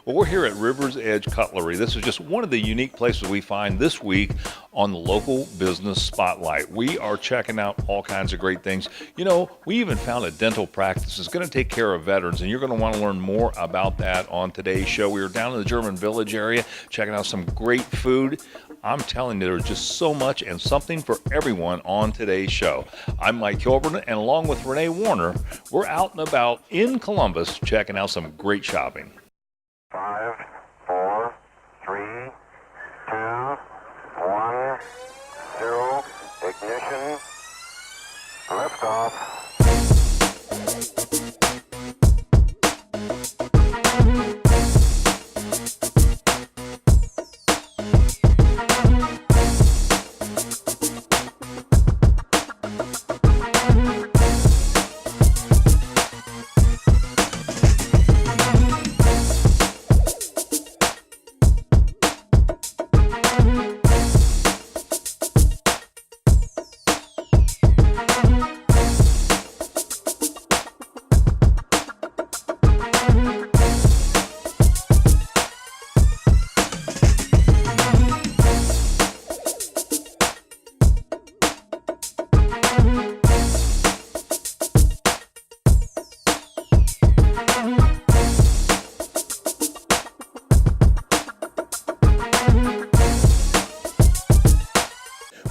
Well, we're here at River's Edge Cutlery. This is just one of the unique places we find this week on the local business spotlight. We are checking out all kinds of great things. You know, we even found a dental practice that's going to take care of veterans, and you're going to want to learn more about that on today's show. We were down in the German Village area checking out some great food. I'm telling you, there's just so much and something for everyone on today's show. I'm Mike Kilburn, and along with Renee Warner, we're out and about in Columbus checking out some great shopping. 5, 4, 3, 2, 1, 0, ignition, liftoff.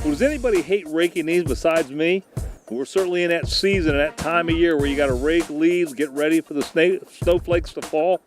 Does anybody hate raking leaves besides me? We're certainly in that season, that time of year where you got to rake leaves, get ready for the snowflakes to fall.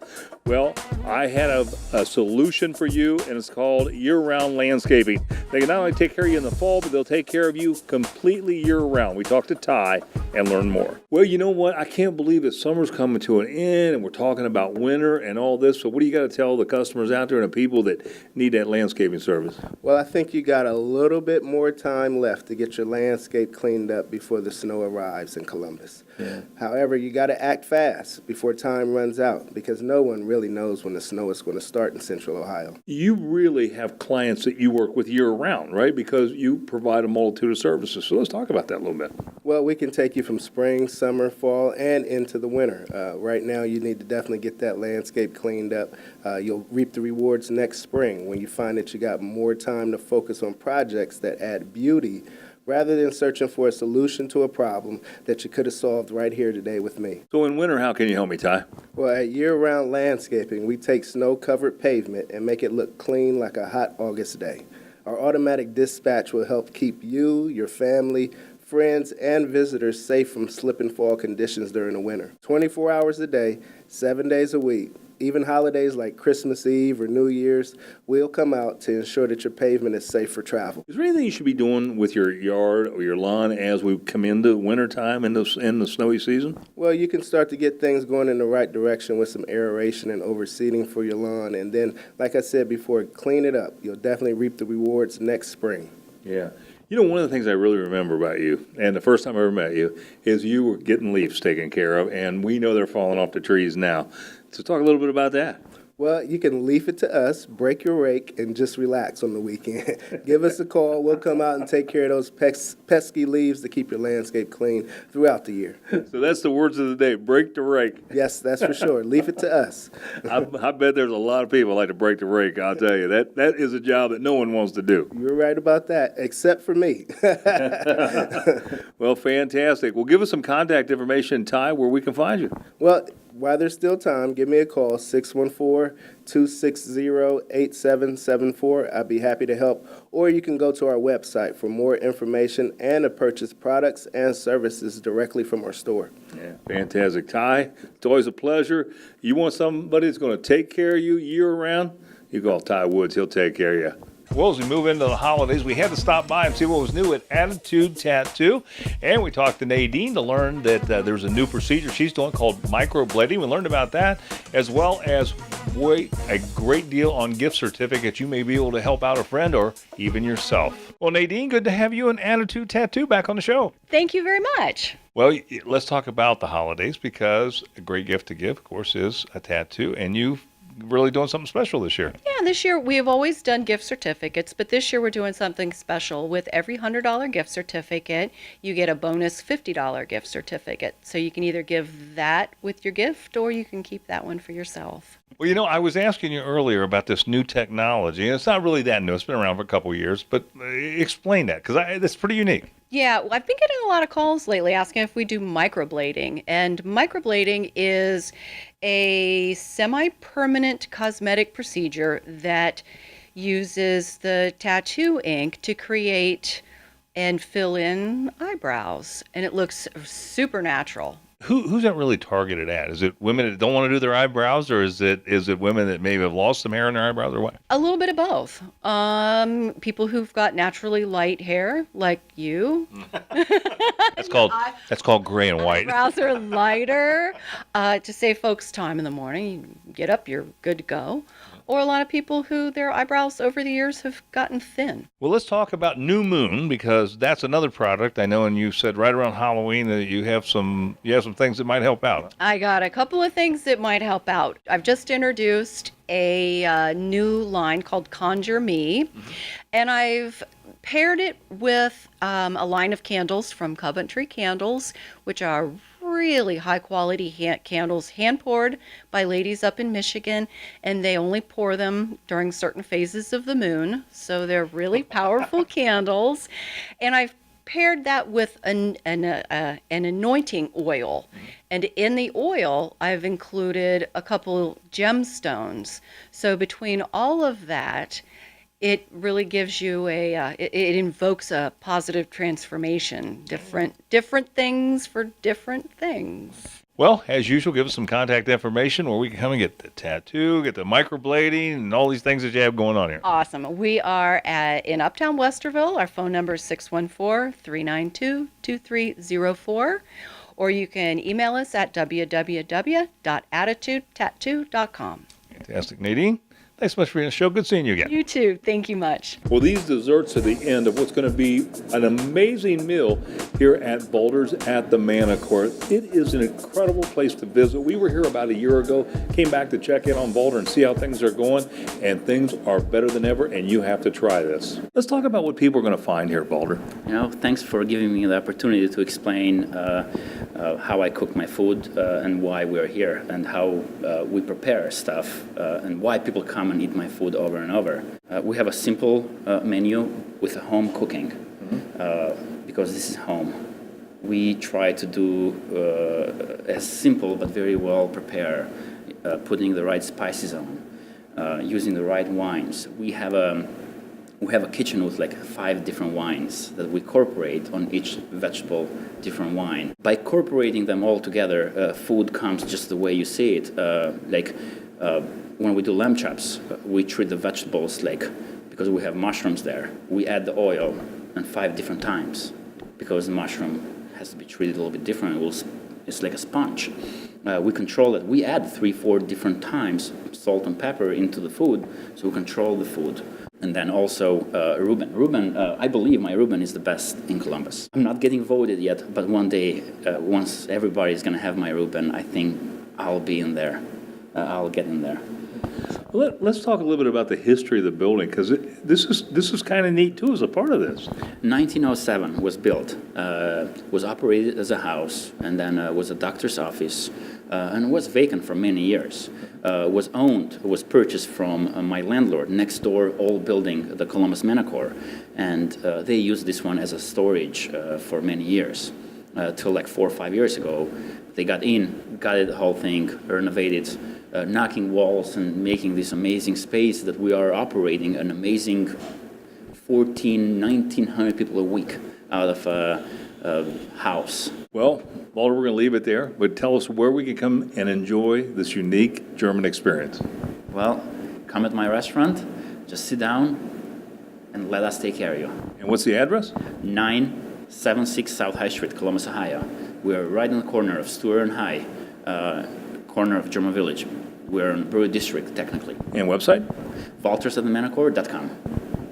Well, I had a solution for you, and it's called year-round landscaping. They can not only take care of you in the fall, but they'll take care of you completely year-round. We talked to Ty and learn more. Well, you know what? I can't believe that summer's coming to an end, and we're talking about winter and all this. So what do you got to tell the customers out there and the people that need that landscaping service? Well, I think you got a little bit more time left to get your landscape cleaned up before the snow arrives in Columbus. Yeah. However, you got to act fast before time runs out because no one really knows when the snow is going to start in Central Ohio. You really have clients that you work with year-round, right? Because you provide a multitude of services. So let's talk about that a little bit. Well, we can take you from spring, summer, fall, and into the winter. Right now, you need to definitely get that landscape cleaned up. You'll reap the rewards next spring when you find that you got more time to focus on projects that add beauty rather than searching for a solution to a problem that you could have solved right here today with me. So in winter, how can you help me, Ty? Well, at year-round landscaping, we take snow-covered pavement and make it look clean like a hot August day. Our automatic dispatch will help keep you, your family, friends, and visitors safe from slip and fall conditions during the winter. 24 hours a day, 7 days a week. Even holidays like Christmas Eve or New Year's, we'll come out to ensure that your pavement is safe for travel. Is there anything you should be doing with your yard or your lawn as we come into wintertime in the snowy season? Well, you can start to get things going in the right direction with some aeration and overseeding for your lawn. And then, like I said before, clean it up. You'll definitely reap the rewards next spring. Yeah. You know, one of the things I really remember about you, and the first time I ever met you, is you were getting leaves taken care of, and we know they're falling off the trees now. So talk a little bit about that. Well, you can leave it to us, break your rake, and just relax on the weekend. Give us a call. We'll come out and take care of those pesky leaves to keep your landscape clean throughout the year. So that's the words of the day, break the rake. Yes, that's for sure. Leave it to us. I bet there's a lot of people like to break the rake, I'll tell you. That is a job that no one wants to do. You're right about that, except for me. Well, fantastic. Well, give us some contact information, Ty, where we can find you. Well, while there's still time, give me a call, 614-260-8774. I'd be happy to help. Or you can go to our website for more information and to purchase products and services directly from our store. Yeah, fantastic. Ty, it's always a pleasure. You want somebody that's going to take care of you year-round? You call Ty Woods. He'll take care of you. Well, as we move into the holidays, we had to stop by and see what was new at Attitude Tattoo. And we talked to Nadine to learn that there's a new procedure she's doing called microblading. We learned about that, as well as a great deal on gift certificates. You may be able to help out a friend or even yourself. Well, Nadine, good to have you and Attitude Tattoo back on the show. Thank you very much. Well, let's talk about the holidays, because a great gift to give, of course, is a tattoo. And you've really doing something special this year. Yeah, this year we've always done gift certificates, but this year we're doing something special. With every $100 gift certificate, you get a bonus $50 gift certificate. So you can either give that with your gift or you can keep that one for yourself. Well, I was asking you earlier about this new technology, and it's not really that new. It's been around for a couple of years, but explain that, because that's pretty unique. Yeah, well, I've been getting a lot of calls lately asking if we do microblading. And microblading is a semi-permanent cosmetic procedure that uses the tattoo ink to create and fill in eyebrows. And it looks super natural. Who's that really targeted at? Is it women that don't want to do their eyebrows, or is it women that maybe have lost some hair in their eyebrows, or what? A little bit of both. People who've got naturally light hair, like you. That's called gray and white. Eyebrows are lighter. To save folks time in the morning, you get up, you're good to go. Or a lot of people who their eyebrows over the years have gotten thin. Well, let's talk about New Moon, because that's another product I know, and you said right around Halloween that you have some things that might help out. I got a couple of things that might help out. I've just introduced a new line called Conjure Me, and I've paired it with a line of candles from Coventry Candles, which are really high quality candles, hand poured by ladies up in Michigan, and they only pour them during certain phases of the moon, so they're really powerful candles. And I've paired that with an anointing oil, and in the oil I've included a couple gemstones. So between all of that, it really gives you it invokes a positive transformation, different things for different things. Well, as usual, give us some contact information where we can come and get the tattoo, get the microblading, and all these things that you have going on here. Awesome. We are in Uptown Westerville. Our phone number is 614-392-2304. Or you can email us at www.attitudetattoo.com. Fantastic. Nadine, thanks so much for being on the show. Good seeing you again. You too. Thank you much. Well, these desserts are the end of what's going to be an amazing meal here at Boulder's at the Manticore. It is an incredible place to visit. We were here about a year ago, came back to check in on Boulder and see how things are going, and things are better than ever, and you have to try this. Let's talk about what people are going to find here at Boulder. Thanks for giving me the opportunity to explain how I cook my food and why we're here, and how we prepare stuff, and why people come and eat my food over and over. We have a simple menu with a home cooking, because this is home. We try to do as simple but very well prepare, putting the right spices on, using the right wines. We have a kitchen with like 5 different wines that we incorporate on each vegetable, different wine. By incorporating them all together, food comes just the way you see it. When we do lamb chops, we treat the vegetables because we have mushrooms there, we add the oil and 5 different times, because the mushroom has to be treated a little bit different. It's like a sponge. We control it. We add 3-4 different times salt and pepper into the food, so we control the food. And then also Reuben. I believe my Reuben is the best in Columbus. I'm not getting voted yet, but one day, once everybody's going to have my Reuben, I think I'll be in there. I'll get in there. Let's talk a little bit about the history of the building, because this is kind of neat too as a part of this. 1907 was built, was operated as a house, and then was a doctor's office, and was vacant for many years. Was purchased from my landlord next door, old building, the Columbus Manticore, and they used this one as a storage for many years, till like 4 or 5 years ago. They got the whole thing, renovated, knocking walls and making this amazing space that we are operating an amazing 1,900 people a week out of a house. Well, Boulder, we're going to leave it there, but tell us where we can come and enjoy this unique German experience. Well, come at my restaurant, just sit down and let us take care of you. And what's the address? 976 South High Street, Columbus, Ohio. We're right in the corner of Stewart and High, corner of German Village. We're in Brewery District, technically. And website? waltersatthemanticore.com.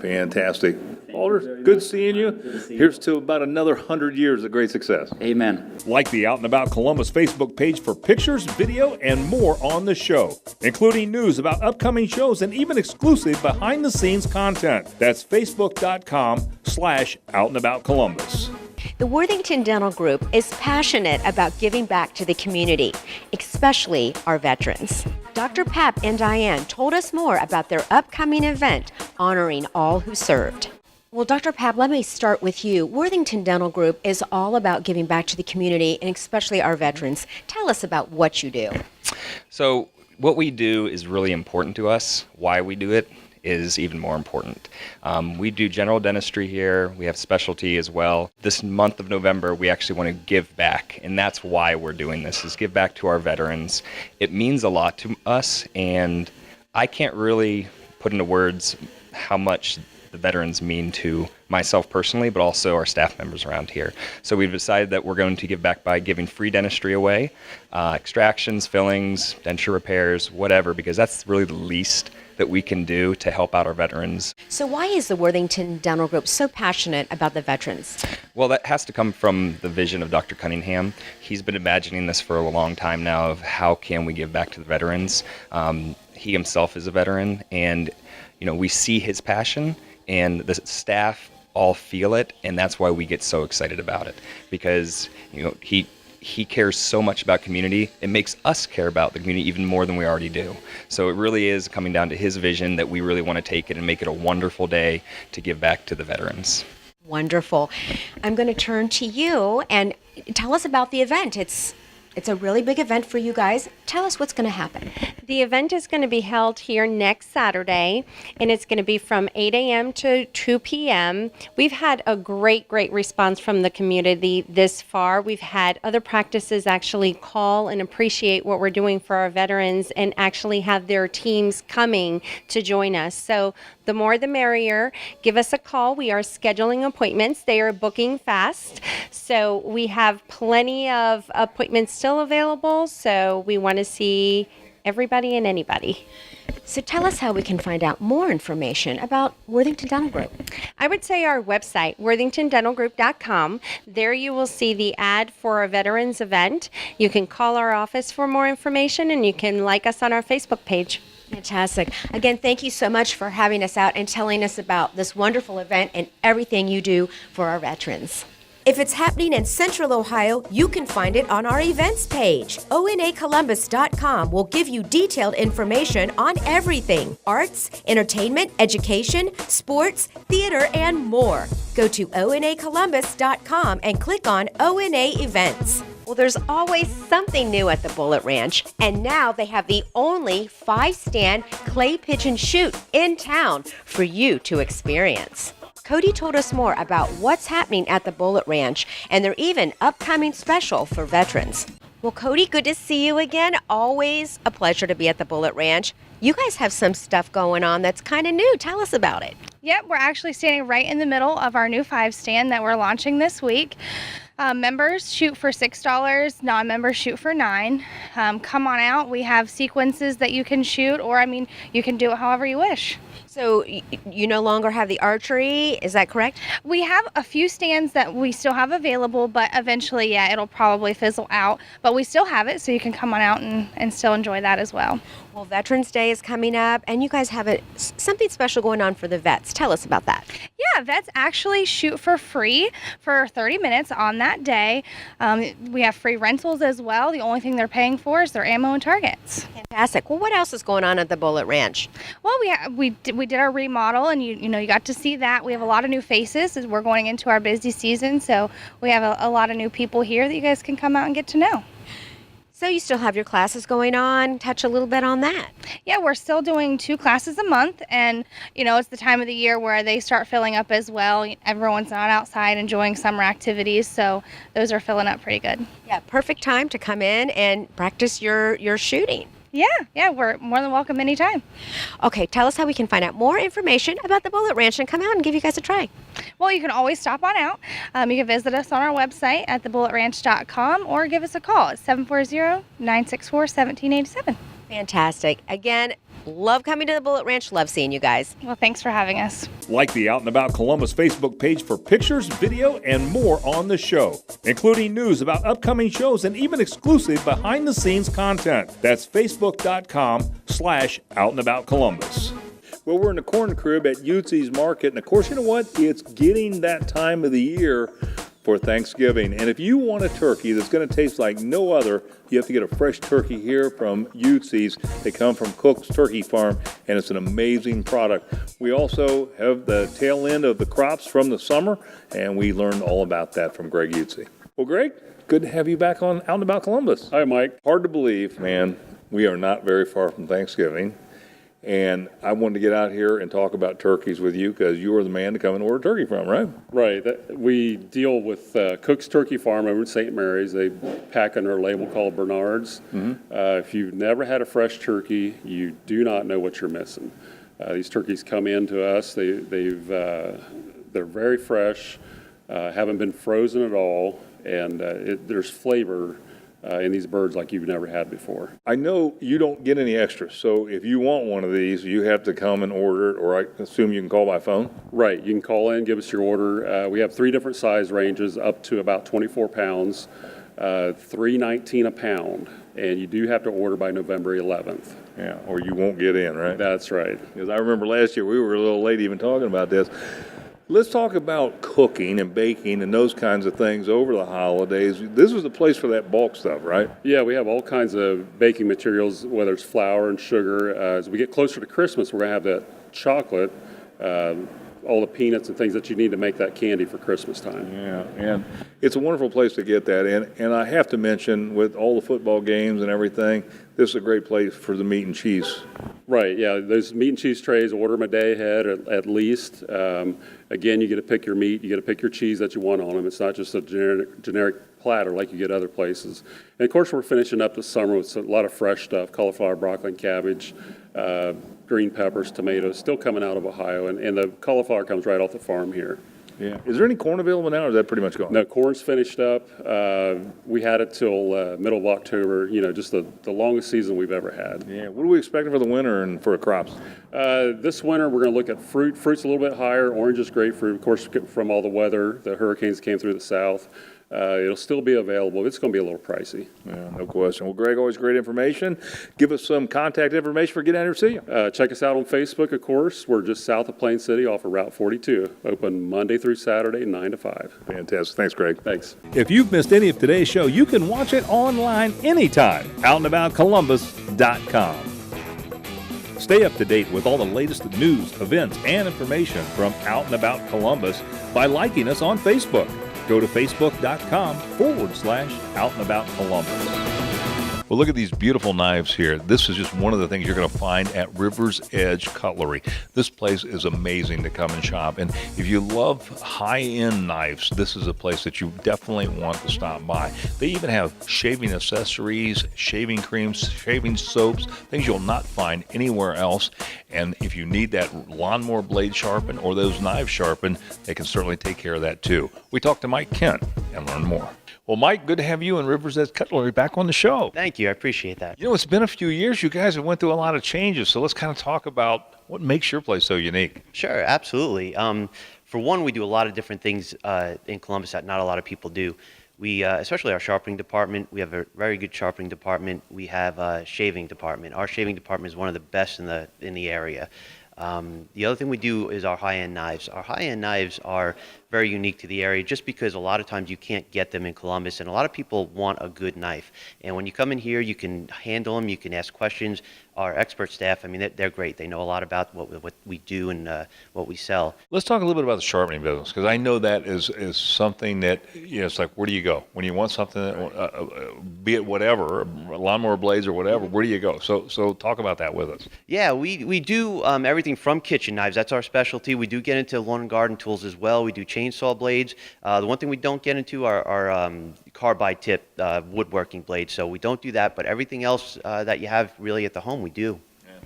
Fantastic. Boulder, good seeing you. Here's to about another 100 years of great success. Amen. Like the Out and About Columbus Facebook page for pictures, video, and more on the show, including news about upcoming shows and even exclusive behind-the-scenes content. That's facebook.com/OutandAboutColumbus. The Worthington Dental Group is passionate about giving back to the community, especially our veterans. Dr. Pap and Diane told us more about their upcoming event honoring all who served. Well, Dr. Pap, let me start with you. Worthington Dental Group is all about giving back to the community and especially our veterans. Tell us about what you do. So what we do is really important to us. Why we do it is even more important. We do general dentistry here. We have specialty as well. This month of November, we actually want to give back, and that's why we're doing this, is give back to our veterans. It means a lot to us, and I can't really put into words how much the veterans mean to myself personally, but also our staff members around here. So we've decided that we're going to give back by giving free dentistry away, extractions, fillings, denture repairs, whatever, because that's really the least that we can do to help out our veterans. So why is the Worthington Dental Group so passionate about the veterans? Well, that has to come from the vision of Dr. Cunningham. He's been imagining this for a long time now of how can we give back to the veterans. He himself is a veteran, and we see his passion, and the staff all feel it, and that's why we get so excited about it, because he cares so much about community. It makes us care about the community even more than we already do. So it really is coming down to his vision that we really want to take it and make it a wonderful day to give back to the veterans. Wonderful. I'm going to turn to you and tell us about the event. It's a really big event for you guys. Tell us what's going to happen. The event is going to be held here next Saturday, and it's going to be from 8 a.m. to 2 p.m. We've had a great response from the community this far. We've had other practices actually call and appreciate what we're doing for our veterans and actually have their teams coming to join us. So the more the merrier. Give us a call. We are scheduling appointments. They are booking fast. So we have plenty of appointments still available. So we want to see everybody and anybody. So tell us how we can find out more information about Worthington Dental Group. I would say our website, worthingtondentalgroup.com. There you will see the ad for our veterans event. You can call our office for more information, and you can like us on our Facebook page. Fantastic. Again, thank you so much for having us out and telling us about this wonderful event and everything you do for our veterans. If it's happening in Central Ohio, you can find it on our events page. onacolumbus.com will give you detailed information on everything: arts, entertainment, education, sports, theater, and more. Go to onacolumbus.com and click on ONA Events. Well, there's always something new at the Bullet Ranch, and now they have the only 5-stand clay pigeon shoot in town for you to experience. Cody told us more about what's happening at the Bullet Ranch and their even upcoming special for veterans. Well, Cody, good to see you again. Always a pleasure to be at the Bullet Ranch. You guys have some stuff going on that's kind of new. Tell us about it. Yep, we're actually standing right in the middle of our new 5-stand that we're launching this week. Members shoot for $6, non-members shoot for $9. Come on out. We have sequences that you can shoot, or you can do it however you wish. So you no longer have the archery, is that correct? We have a few stands that we still have available, but eventually, it'll probably fizzle out. But we still have it, so you can come on out and still enjoy that as well. Well, Veterans Day is coming up, and you guys have something special going on for the vets. Tell us about that. Yeah, vets actually shoot for free for 30 minutes on that day. We have free rentals as well. The only thing they're paying for is their ammo and targets. Fantastic. Well, what else is going on at the Bullet Ranch? Well, we did our remodel, and you got to see that. We have a lot of new faces as we're going into our busy season, so we have a lot of new people here that you guys can come out and get to know. So you still have your classes going on. Touch a little bit on that. Yeah, we're still doing 2 classes a month, and it's the time of the year where they start filling up as well. Everyone's not outside enjoying summer activities, so those are filling up pretty good. Yeah, perfect time to come in and practice your shooting. Yeah, we're more than welcome anytime. Okay, tell us how we can find out more information about the Bullet Ranch and come out and give you guys a try. Well, you can always stop on out. You can visit us on our website at thebulletranch.com or give us a call at 740-964-1787. Fantastic. Again, love coming to the Bullet Ranch. Love seeing you guys. Well, thanks for having us. Like the Out and About Columbus Facebook page for pictures, video, and more on the show, including news about upcoming shows and even exclusive behind-the-scenes content. That's facebook.com/OutandAboutColumbus. Well, we're in the corn crib at UTs Market, and of course, you know what? It's getting that time of the year for Thanksgiving. And if you want a turkey that's going to taste like no other, you have to get a fresh turkey here from UTs. They come from Cook's Turkey Farm, and it's an amazing product. We also have the tail end of the crops from the summer, and we learned all about that from Greg Utsi. Well, Greg, good to have you back on Out and About Columbus. Hi, Mike. Hard to believe, man. We are not very far from Thanksgiving. And I wanted to get out here and talk about turkeys with you because you are the man to come and order turkey from, right? Right. We deal with Cook's Turkey Farm over in St. Mary's. They pack under a label called Bernard's. If you've never had a fresh turkey, you do not know what you're missing. These turkeys come in to us. They're very fresh, haven't been frozen at all, and there's flavor in these birds like you've never had before. I know you don't get any extras, so if you want one of these, you have to come and order it, or I assume you can call by phone? Right. You can call in, give us your order. We have 3 different size ranges up to about 24 pounds, $3.19 a pound, and you do have to order by November 11th. Yeah, or you won't get in, right? That's right. Because I remember last year we were a little late even talking about this. Let's talk about cooking and baking and those kinds of things over the holidays. This is the place for that bulk stuff, right? Yeah, we have all kinds of baking materials, whether it's flour and sugar. As we get closer to Christmas, we're going to have that chocolate, all the peanuts and things that you need to make that candy for Christmas time. Yeah, and it's a wonderful place to get that in. And I have to mention, with all the football games and everything, this is a great place for the meat and cheese. Right, yeah, those meat and cheese trays, order them a day ahead at least. Again, you get to pick your meat, you get to pick your cheese that you want on them. It's not just a generic platter like you get other places. And of course, we're finishing up the summer with a lot of fresh stuff, cauliflower, broccoli, and cabbage, green peppers, tomatoes, still coming out of Ohio. And the cauliflower comes right off the farm here. Yeah. Is there any corn available now, or is that pretty much gone? No, corn's finished up. We had it till middle of October, just the longest season we've ever had. Yeah. What are we expecting for the winter and for the crops? This winter, we're going to look at fruit. Fruit's a little bit higher. Orange is grapefruit, of course, from all the weather. The hurricanes came through the south. It'll still be available. It's going to be a little pricey. Yeah, no question. Well, Greg, always great information. Give us some contact information for getting out here to see you. Check us out on Facebook, of course. We're just south of Plain City off of Route 42. Open Monday through Saturday, 9 to 5. Fantastic. Thanks, Greg. Thanks. If you've missed any of today's show, you can watch it online anytime. OutandAboutColumbus.com. Stay up to date with all the latest news, events, and information from Out and About Columbus by liking us on Facebook. Go to facebook.com/Out and About Columbus. Well, look at these beautiful knives here. This is just one of the things you're going to find at River's Edge Cutlery. This place is amazing to come and shop. And if you love high-end knives, this is a place that you definitely want to stop by. They even have shaving accessories, shaving creams, shaving soaps, things you'll not find anywhere else. And if you need that lawnmower blade sharpened or those knives sharpened, they can certainly take care of that too. We talked to Mike Kent and learn more. Well, Mike, good to have you and River's Edge Cutlery back on the show. Thank you. I appreciate that. It's been a few years. You guys have went through a lot of changes, so let's kind of talk about what makes your place so unique. Sure, absolutely. For one, we do a lot of different things in Columbus that not a lot of people do. We, especially our sharpening department, we have a very good sharpening department. We have a shaving department. Our shaving department is one of the best in the area. The other thing we do is our high-end knives. Our high-end knives are very unique to the area just because a lot of times you can't get them in Columbus, and a lot of people want a good knife. And when you come in here, you can handle them, you can ask questions. Our expert staff, they're great. They know a lot about what we do and what we sell. Let's talk a little bit about the sharpening business, because I know that is something that, it's like, where do you go? When you want something, be it whatever, lawnmower blades or whatever, where do you go? So talk about that with us. Yeah, we do everything from kitchen knives. That's our specialty. We do get into lawn and garden tools as well. We do chainsaw blades. The one thing we don't get into are carbide tip woodworking blades. So we don't do that, but everything else that you have really at the home, we do.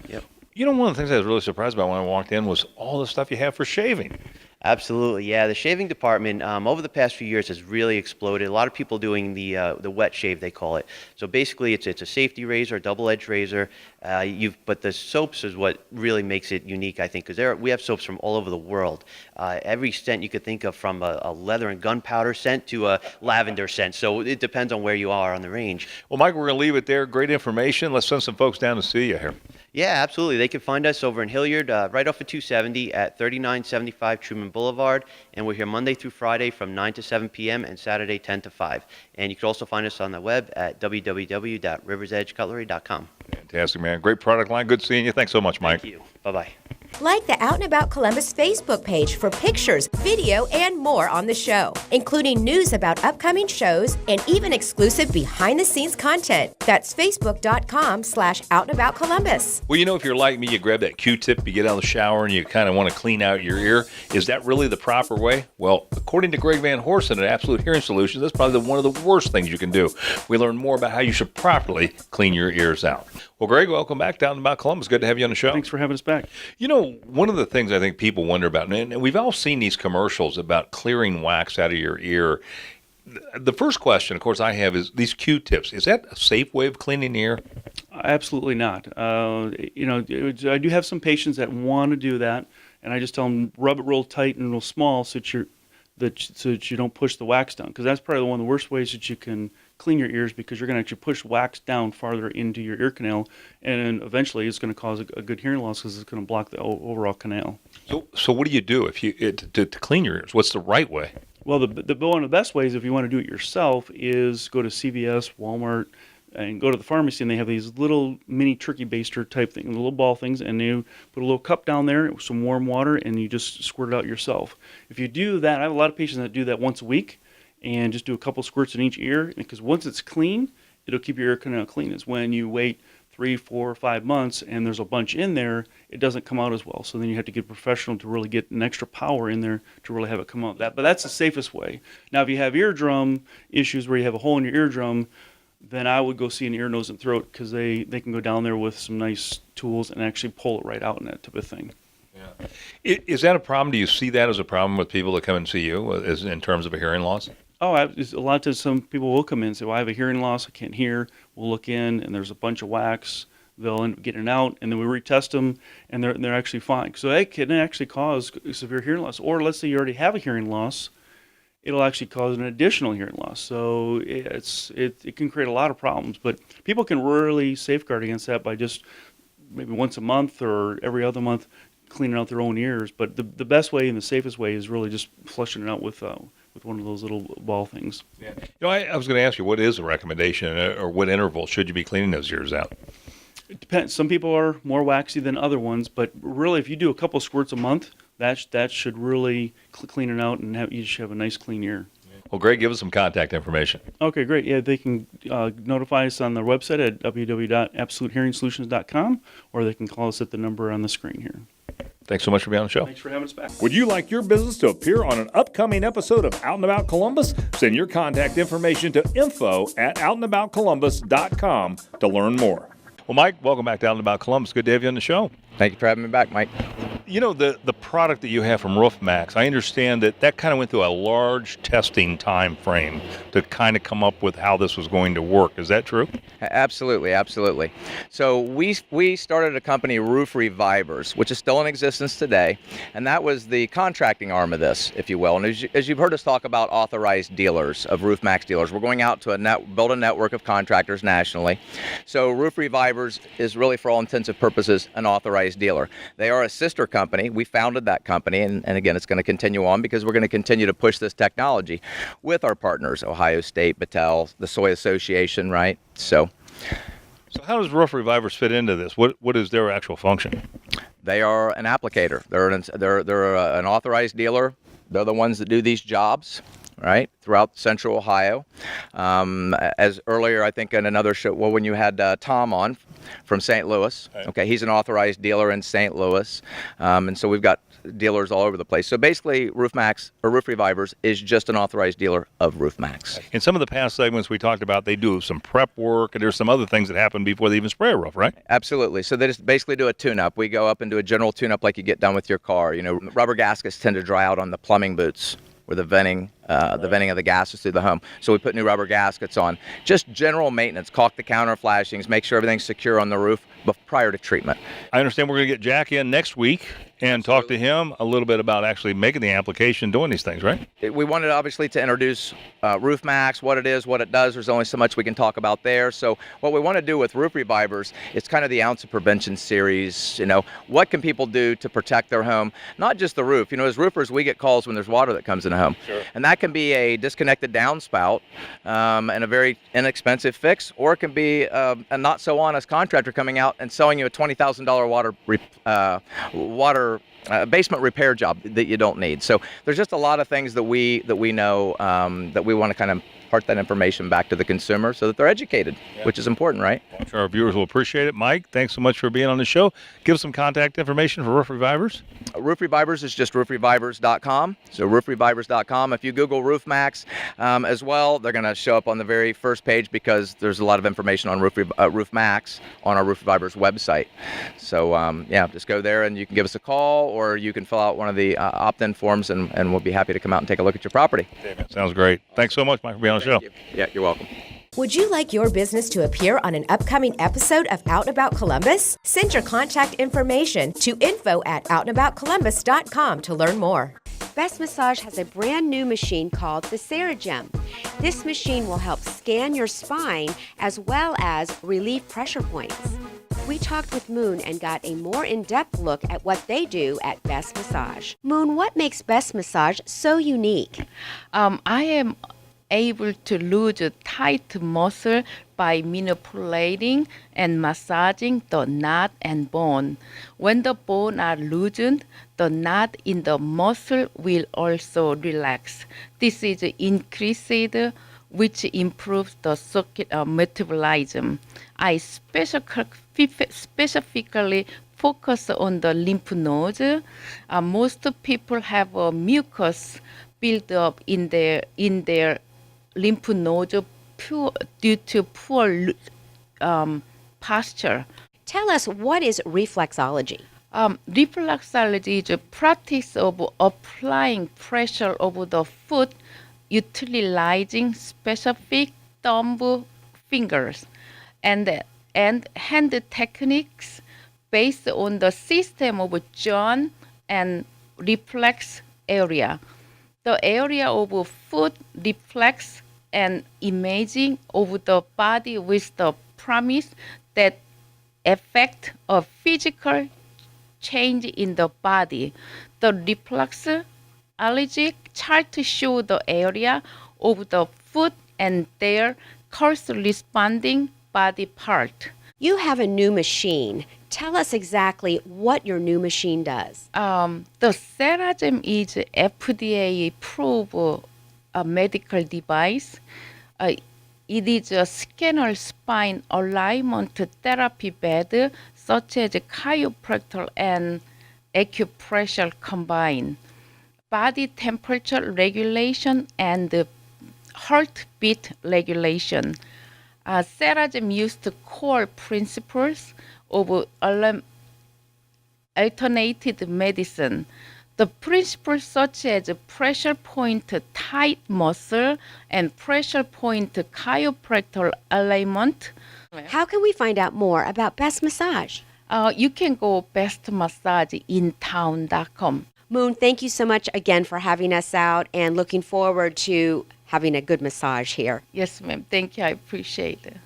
Yeah. Yep. One of the things I was really surprised about when I walked in was all the stuff you have for shaving. Absolutely, yeah. The shaving department over the past few years has really exploded. A lot of people doing the wet shave, they call it. So basically, it's a safety razor, a double-edged razor. But the soaps is what really makes it unique, I think, because we have soaps from all over the world. Every scent you could think of, from a leather and gunpowder scent to a lavender scent. So it depends on where you are on the range. Well, Mike, we're going to leave it there. Great information. Let's send some folks down to see you here. Yeah, absolutely. They can find us over in Hilliard, right off of 270 at 3975 Truman Boulevard. And we're here Monday through Friday from 9 to 7 p.m. and Saturday 10 to 5. And you can also find us on the web at www.riversedgecutlery.com. Fantastic, man. Great product line. Good seeing you. Thanks so much, Mike. Thank you. Bye-bye. Like the Out and About Columbus Facebook page for pictures, video, and more on the show, including news about upcoming shows and even exclusive behind-the-scenes content. That's facebook.com/outandaboutcolumbus. Well, if you're like me, you grab that Q-tip, you get out of the shower, and you kind of want to clean out your ear. Is that really the proper way? Well, according to Greg Van Horsen at Absolute Hearing Solutions, that's probably one of the worst things you can do. We learn more about how you should properly clean your ears out. Well, Greg, welcome back to Out and About Columbus. Good to have you on the show. Thanks for having us back. One of the things I think people wonder about, and we've all seen these commercials about clearing wax out of your ear. The first question, of course, I have is these Q-tips. Is that a safe way of cleaning the ear? Absolutely not. I do have some patients that want to do that, and I just tell them rub it real tight and real small so that you don't push the wax down, because that's probably one of the worst ways that you can clean your ears, because you're going to actually push wax down farther into your ear canal, and eventually it's going to cause a good hearing loss because it's going to block the overall canal. So what do you do to clean your ears? What's the right way? Well, one of the best ways, if you want to do it yourself, is go to CVS, Walmart, and go to the pharmacy, and they have these little mini turkey baster type thing, little ball things, and you put a little cup down there with some warm water, and you just squirt it out yourself. If you do that, I have a lot of patients that do that once a week, and just do a couple squirts in each ear, because once it's clean, it'll keep your ear canal clean. It's when you wait 3, 4, 5 months and there's a bunch in there, it doesn't come out as well. So then you have to get a professional to really get an extra power in there to really have it come out. But that's the safest way. Now, if you have eardrum issues where you have a hole in your eardrum, then I would go see an ear, nose, and throat, because they can go down there with some nice tools and actually pull it right out in that type of thing. Yeah. Is that a problem? Do you see that as a problem with people that come and see you in terms of a hearing loss? Oh, a lot of times some people will come in and say, well, I have a hearing loss, I can't hear. We'll look in, and there's a bunch of wax. They'll end up getting it out, and then we retest them, and they're actually fine. So that can actually cause severe hearing loss. Or let's say you already have a hearing loss, it'll actually cause an additional hearing loss. So it can create a lot of problems. But people can really safeguard against that by just maybe once a month or every other month cleaning out their own ears. But the best way and the safest way is really just flushing it out with one of those little ball things. Yeah. I was going to ask you, what is a recommendation, or what interval should you be cleaning those ears out? It depends. Some people are more waxy than other ones, but really, if you do a couple squirts a month, that should really clean it out, and you should have a nice clean ear. Well, Greg, give us some contact information. Okay, great. Yeah, they can notify us on the website at www.absolutehearingsolutions.com, or they can call us at the number on the screen here. Thanks so much for being on the show. Thanks for having us back. Would you like your business to appear on an upcoming episode of Out and About Columbus? Send your contact information to info@outandaboutcolumbus.com to learn more. Well, Mike, welcome back to Out and About Columbus. Good to have you on the show. Thank you for having me back, Mike. The product that you have from RoofMax, I understand that kind of went through a large testing time frame to kind of come up with how this was going to work. Is that true? Absolutely. So we started a company, Roof Revivers, which is still in existence today, and that was the contracting arm of this, if you will. And as you've heard us talk about authorized dealers, of RoofMax dealers, we're going out to build a network of contractors nationally. So Roof Revivers is really, for all intents and purposes, an authorized dealer. They are a sister company. We founded that company, and again, it's going to continue on because we're going to continue to push this technology with our partners, Ohio State, Battelle, the Soy Association, right? So how does Roof Revivers fit into this? What is their actual function? They are an applicator. They're an authorized dealer. They're the ones that do these jobs, right, throughout Central Ohio. As earlier, I think in another show, when you had Tom on from St. Louis, okay, he's an authorized dealer in St. Louis, and so we've got dealers all over the place. So basically, RoofMax, or Roof Revivers, is just an authorized dealer of RoofMax. In some of the past segments we talked about, they do some prep work, and there's some other things that happen before they even spray a roof, right? Absolutely. So they just basically do a tune-up. We go up and do a general tune-up like you get done with your car. Rubber gaskets tend to dry out on the plumbing boots, where the venting the venting of the gases through the home. So we put new rubber gaskets on. Just general maintenance, caulk the counter flashings, make sure everything's secure on the roof prior to treatment. I understand we're going to get Jack in next week and talk to him a little bit about actually making the application, doing these things, right? We wanted obviously to introduce Roof Max, what it is, what it does. There's only so much we can talk about there. So what we want to do with Roof Revivers, it's kind of the ounce of prevention series. You know, what can people do to protect their home? Not just the roof. You know, as roofers, we get calls when there's water that comes in a home. Sure. And that can be a disconnected downspout and a very inexpensive fix, or it can be a not so honest contractor coming out and selling you a $20,000 basement repair job that you don't need. So there's just a lot of things that we know that we want to kind of impart that information back to the consumer so that they're educated, which is important, right? I'm sure our viewers will appreciate it. Mike, thanks so much for being on the show. Give us some contact information for Roof Revivers. Roof Revivers is just roofrevivers.com. So roofrevivers.com. If you Google Roof Max as well, they're going to show up on the very first page because there's a lot of information on Roof Max on our Roof Revivers website. So yeah, just go there and you can give us a call, or you can fill out one of the opt-in forms, and we'll be happy to come out and take a look at your property. Sounds great. Thanks so much, Mike, for being on the show. Yeah, you're welcome. Would you like your business to appear on an upcoming episode of Out and About Columbus? Send your contact information to info@outandaboutcolumbus.com to learn more. Best Massage has a brand new machine called the Saragem. This machine will help scan your spine as well as relieve pressure points. We talked with Moon and got a more in-depth look at what they do at Best Massage. Moon, what makes Best Massage so unique? I am able to lose tight muscle by manipulating and massaging the knot and bone. When the bone are loosened, the knot in the muscle will also relax. This is increased, which improves the circuit metabolism. I specifically focus on the lymph nodes. Most people have a mucus build up in their lymph nodes due to poor posture. Tell us, what is reflexology? Reflexology is a practice of applying pressure over the foot utilizing specific thumb fingers and hand techniques based on the system of jaw and reflex area. The area of foot reflex and imaging of the body with the promise that effect of physical change in the body. The reflexology chart show the area of the foot and their corresponding body part. You have a new machine. Tell us exactly what your new machine does. The Saragem is FDA-approved medical device. It is a scanner spine alignment therapy bed, such as chiropractor and acupressure combined, body temperature regulation, and heartbeat regulation. Saragem used core principles of alternative medicine. The principles such as pressure point tight muscle and pressure point chiropractor alignment. How can we find out more about Best Massage? You can go bestmassageintown.com. Moon, thank you so much again for having us out and looking forward to having a good massage here. Yes, ma'am. Thank you. I appreciate it.